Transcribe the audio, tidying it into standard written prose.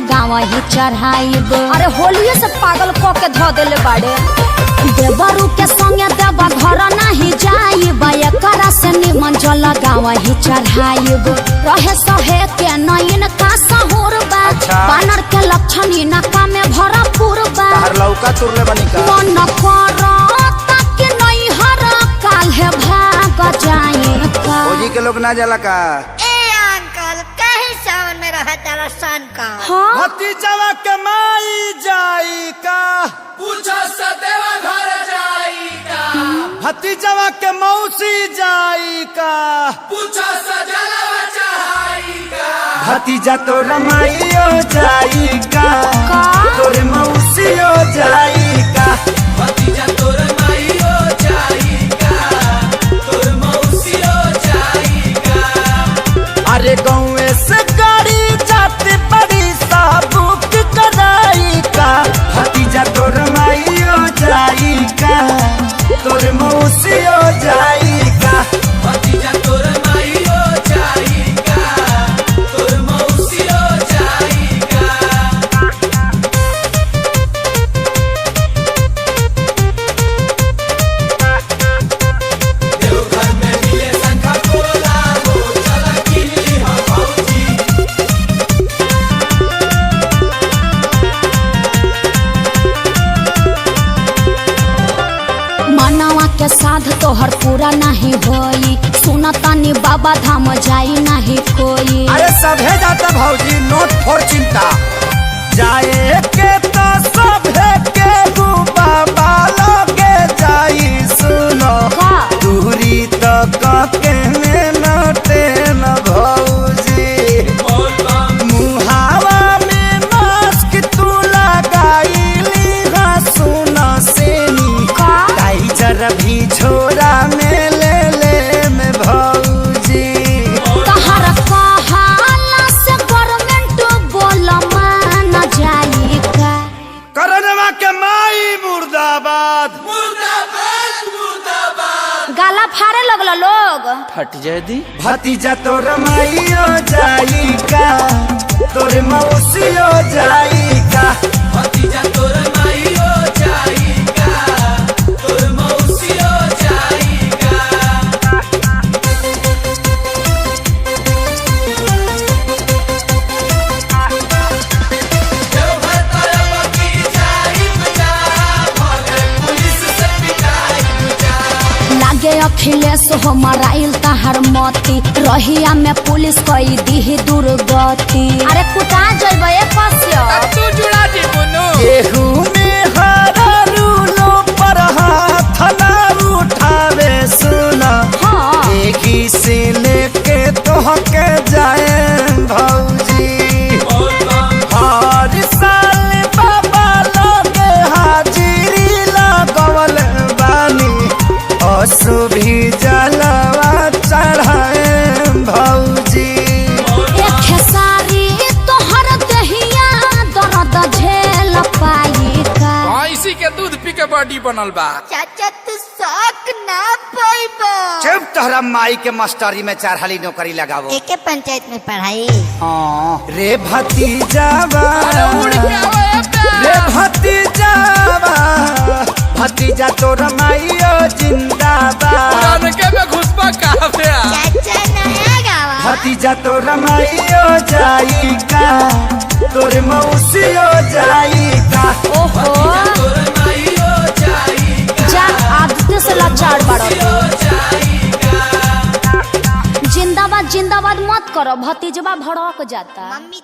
लगावा ही चढ़ाइब। अरे होलिये से पागल को के धो देले बाड़े। देवरू के संगे देवा घर नहीं जाइब, एकरा से निमन जो लगावा ही चढ़ाइब। रहे सहे के नयन का सहूर बा, बानर के लक्षण इनका में भरपूर बा। लौका तुरले बनी का मन करो ताकि नहीं हर काल है भाग जाए का। ओजी के लोग ना जाला का। सावन में रहा तारा सान का। हाँ? भतीजवा के माई जाई का, पूछो सदेवा घर जाई का। भतीजवा के मौसी जाई का, पूछो सजलवा चढ़ाई का। भतीजा तो रमाइयो जाई का, तोरे मौसियो जाई का। भतीजा तोर माईयो जाई का, तोर मौसियो जाई का। अरे गाँव से गाड़ी जाते बड़ी साबुक कराई का, भतीजा तोर माइयो जाई का, तोर मौसियो जाई का। भतीजा तोर माईयो जाई का, तोर मौसियो जाई का। देवघर में मिले शंखा पोला हो, चला किली हम भौजी। मनवा के साध तोहर पूरा नहीं होई, सुना तानी बाबा धाम जाई नहीं कोई। अरे सभे जाता भौजी, नोट फोर चिंता जाए के तो सभे के बाबा लगे जाई। सुनो का? दूरी तो के नोटे न भौजी, बोल बम मुहावा में मास्क तू लगाईली ना। सुनो सेनी का? टाइजर भी छोरा में ले में भौजी। तहर कहाला से गवर्नमेंट बोल मान जाई का। करनवा के माई मुर्दाबाद। मुर्दाबाद मुर्दाबाद। गाला फाड़े लगल लोग। फट जाए दी भतीजा तो रमाइयो जाई का, तोरे मौसियो जाई का। भतीजा तोर माईयो जाई का, तोर मौसियो जाई का। देवघर तरफ की जाई बजा, भले पुलिस से पिटाई बजा। लागे अखिलेश हो मराइल तहर मती, रहिया में पुलिस कई दी दुर्गति। अरे कुटा जइबे फसियो। तू जुड़ा दी बुनु। केहू में हरा रूलो पर हाथ ना उठावे। सुना हाँ। एही से लेके तोहके जाए भौजी। बोल बम हर साल बाबा लोगे हाजिरी लगवल बानी, असु भी जलवा चढ़ाए भौजी। एक खेसारी तोहर दहिया दर्द झेल पाई का। भैंसी के दूध पी के बॉडी बनल बा। चाचा तू शौक ना पाइबो। जब तोहरा माई के मास्टरी में 4 हाली नौकरी लगावो। एके पंचायत में पढ़ाई। हाँ रे भतीजावा, उड़ के आवे रे भतीजावा, भतीजा तोर माइयो जिंदाबाद। पुरानके में घुसबा काफे। चाचा नया गावा। भतीजा तोर माइयो जाई का, तोर मौसियो जाई का। ओहो तोर माईयो जाई का, जा आदित्य से लाचार बाड़ो। जाई का। जिंदाबाद जिंदाबाद मत करो, भतीजवा भड़क जाता। मम्मी